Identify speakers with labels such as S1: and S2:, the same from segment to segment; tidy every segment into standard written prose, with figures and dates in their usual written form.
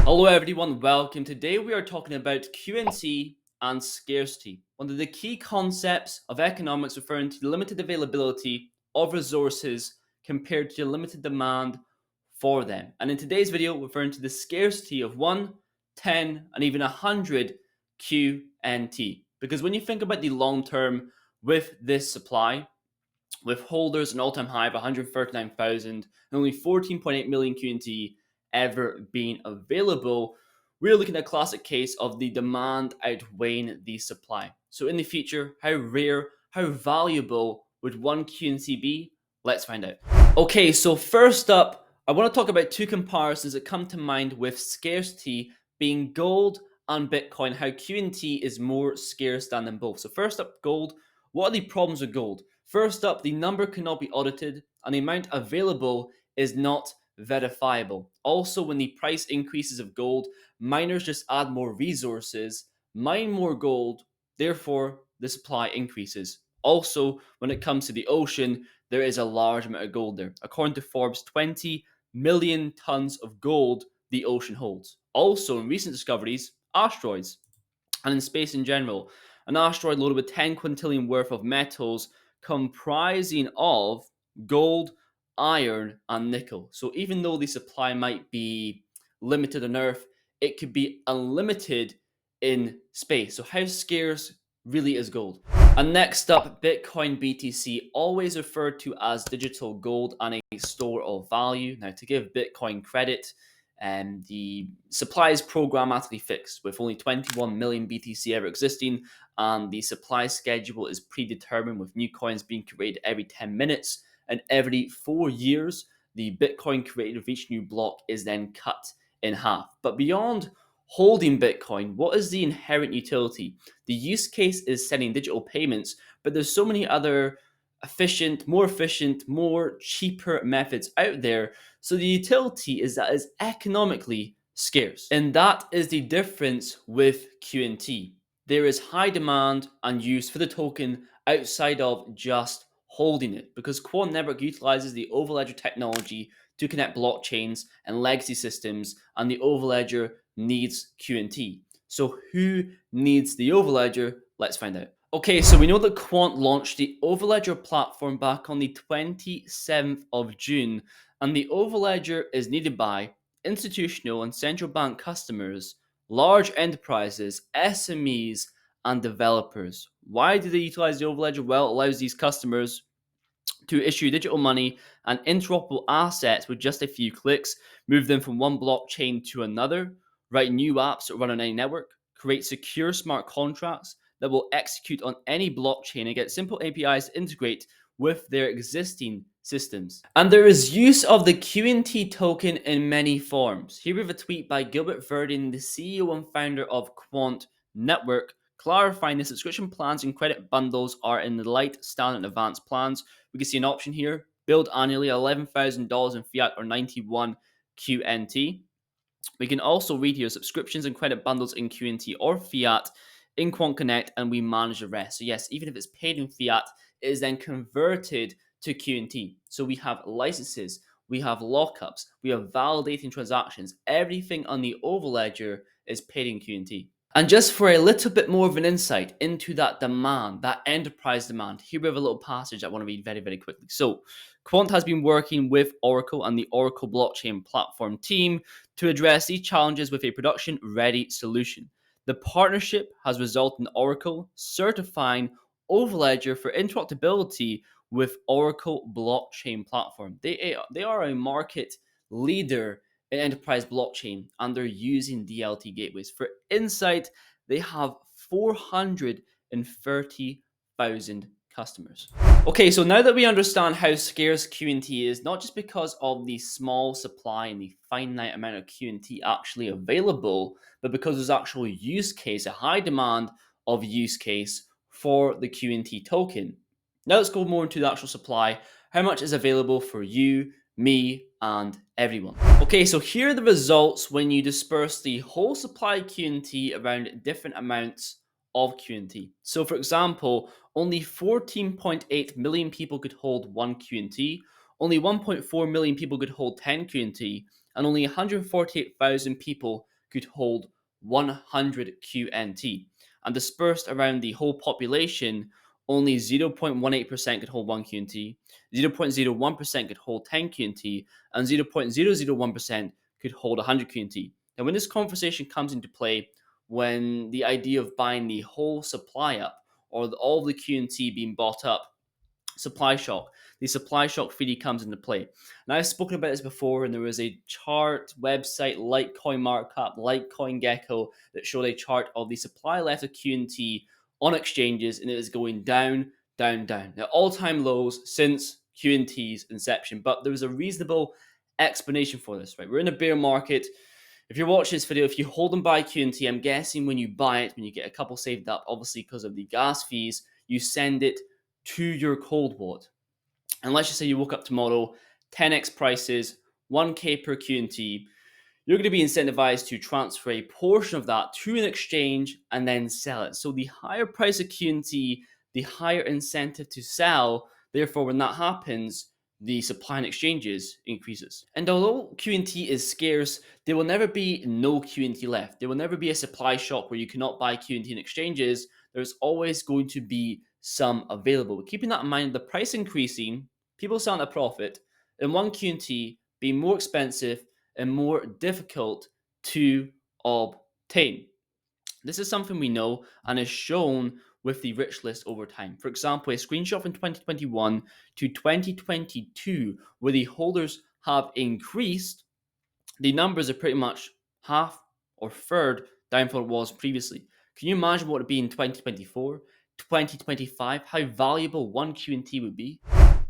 S1: Hello everyone, welcome. Today we are talking about QNT and scarcity, one of the key concepts of economics referring to the limited availability of resources compared to the limited demand for them. And in today's video, we're referring to the scarcity of 1, 10, and even 100 QNT. Because when you think about the long term with this supply, with holders an all-time high of 139,000 and only 14.8 million QNT ever being available, we're looking at a classic case of the demand outweighing the supply. So in the future, how rare, how valuable would one QNT be? Let's find out. Okay, so first up, I want to talk about two comparisons that come to mind with scarcity being gold and Bitcoin, how QNT is more scarce than them both. So first up, gold. What are the problems with gold? First up, the number cannot be audited and the amount available is not verifiable. Also, when the price increases of gold, miners just add more resources, mine more gold, therefore the supply increases. Also, when it comes to the ocean, there is a large amount of gold there. According to Forbes, 20 million tons of gold the ocean holds. Also, in recent discoveries, asteroids and in space in general, an asteroid loaded with 10 quintillion worth of metals comprising of gold, iron, and nickel. So even though the supply might be limited on Earth, it could be unlimited in space. So how scarce really is gold? And next up, Bitcoin BTC, always referred to as digital gold and a store of value. Now, to give Bitcoin credit, the supply is programmatically fixed with only 21 million BTC ever existing, and the supply schedule is predetermined with new coins being created every 10 minutes, and every 4 years, the Bitcoin created of each new block is then cut in half. But beyond holding Bitcoin, what is the inherent utility? The use case is sending digital payments, but there's so many other efficient, more cheaper methods out there. So the utility is that it's economically scarce. And that is the difference with QNT. There is high demand and use for the token outside of just holding it, because Quant Network utilizes the Overledger technology to connect blockchains and legacy systems, and the Overledger needs QNT. So who needs the Overledger? Let's find out. Okay, so we know that Quant launched the Overledger platform back on the 27th of June, and the Overledger is needed by institutional and central bank customers, large enterprises, SMEs, and developers. Why do they utilize the Overledger? Well, it allows these customers to issue digital money and interoperable assets with just a few clicks, move them from one blockchain to another, write new apps that run on any network, create secure smart contracts that will execute on any blockchain, and get simple APIs to integrate with their existing systems. And there is use of the QNT token in many forms. Here we have a tweet by Gilbert Verdin, the CEO and founder of Quant Network, clarifying the subscription plans and credit bundles are in the light, standard, and advanced plans. We can see an option here, build annually $11,000 in fiat or 91 QNT. We can also read here subscriptions and credit bundles in QNT or fiat in Quant Connect, and we manage the rest. So yes, even if it's paid in fiat, it is then converted to QNT. So we have licenses, we have lockups, we have validating transactions. Everything on the Overledger is paid in QNT. And just for a little bit more of an insight into that demand, that enterprise demand, here we have a little passage I want to read very, very quickly. So Quant has been working with Oracle and the Oracle blockchain platform team to address these challenges with a production-ready solution. The partnership has resulted in Oracle certifying Overledger for interoperability with Oracle blockchain platform. They are a market leader in enterprise blockchain, and they're using DLT gateways. For insight, they have 430,000 customers. Okay, so now that we understand how scarce QNT is, not just because of the small supply and the finite amount of QNT actually available, but because there's actual use case, a high demand of use case for the QNT token. Now let's go more into the actual supply. How much is available for you, me, and everyone? Okay, so here are the results when you disperse the whole supply QNT around different amounts of QNT. So for example, only 14.8 million people could hold 1 QNT, only 1.4 million people could hold 10 QNT, and only 148,000 people could hold 100 QNT. And dispersed around the whole population, only 0.18% could hold 1 QNT, 0.01% could hold 10 QNT, and 0.001% could hold 100 QNT. Now, when this conversation comes into play, when the idea of buying the whole supply up, or all the QNT being bought up, supply shock. The supply shock theory comes into play. And I've spoken about this before, and there was a chart website like CoinMarkup, like CoinGecko, that showed a chart of the supply left of QNT on exchanges, and it is going down, down, down. Now, all-time lows since QNT's inception, but there was a reasonable explanation for this, right? We're in a bear market. If you're watching this video, if you hold and buy QNT, I'm guessing when you buy it, when you get a couple saved up, obviously because of the gas fees, you send it to your cold wallet. And let's just say you woke up tomorrow, 10x prices, 1K per QNT. You're going to be incentivized to transfer a portion of that to an exchange and then sell it. So the higher price of QNT, the higher incentive to sell. Therefore, when that happens, the supply in exchanges increases. And although QNT is scarce, there will never be no QNT left. There will never be a supply shock where you cannot buy QNT in exchanges. There's always going to be some available. Keeping that in mind, the price increasing, people selling a profit, and 1 QNT being more expensive and more difficult to obtain. This is something we know and is shown with the rich list over time. For example, a screenshot from 2021 to 2022, where the holders have increased, the numbers are pretty much half or third down from what it was previously. Can you imagine what it would be in 2024, 2025, how valuable 1 QNT would be?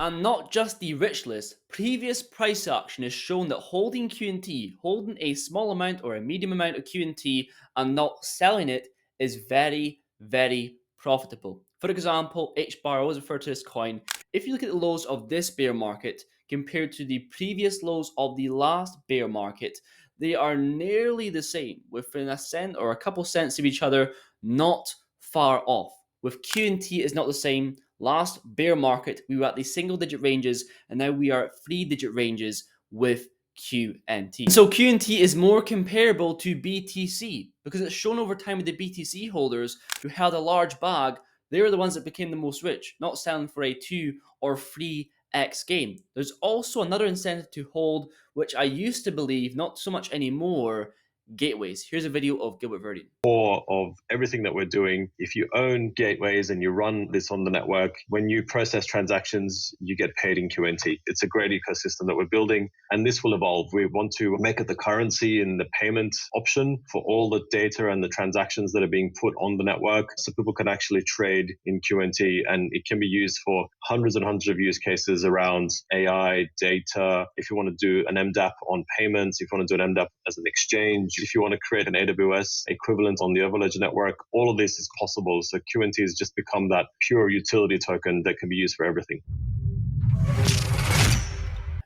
S1: And not just the rich list, previous price action has shown that holding QNT, holding a small amount or a medium amount of QNT and not selling it is very, very profitable. For example, HBAR, I always refer to this coin. If you look at the lows of this bear market compared to the previous lows of the last bear market, they are nearly the same, within a cent or a couple cents of each other, not far off. With QNT, it's not the same. Last bear market, we were at the single digit ranges, and now we are at 3-digit ranges with QNT. So QNT is more comparable to BTC because it's shown over time with the BTC holders who held a large bag. They were the ones that became the most rich, not selling for a 2 or 3x gain. There's also another incentive to hold, which I used to believe, not so much anymore, gateways. Here's a video of Gilbert Verdian.
S2: Of everything that we're doing. If you own gateways and you run this on the network, when you process transactions, you get paid in QNT. It's a great ecosystem that we're building, and this will evolve. We want to make it the currency and the payment option for all the data and the transactions that are being put on the network, so people can actually trade in QNT, and it can be used for hundreds and hundreds of use cases around AI, data. If you want to do an MDAP on payments, if you want to do an MDAP as an exchange, if you want to create an AWS equivalent on the Overledger network, all of this is possible. So QNT has just become that pure utility token that can be used for everything.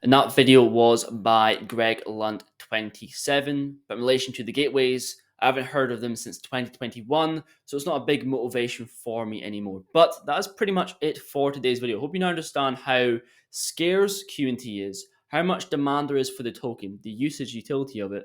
S1: And that video was by Greg Lunt 27. But in relation to the gateways, I haven't heard of them since 2021, so it's not a big motivation for me anymore. But that's pretty much it for today's video. Hope you now understand how scarce QNT is, how much demand there is for the token, the usage utility of it,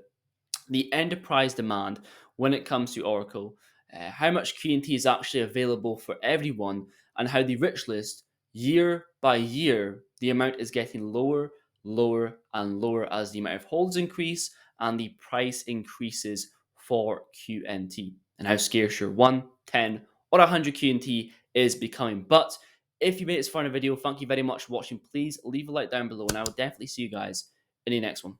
S1: the enterprise demand when it comes to Oracle, how much QNT is actually available for everyone, and how the rich list, year by year, the amount is getting lower, lower, and lower as the amount of holds increase and the price increases for QNT, and how scarce your 1, 10, or 100 QNT is becoming. But if you made it this far in the video, thank you very much for watching. Please leave a like down below, and I will definitely see you guys in the next one.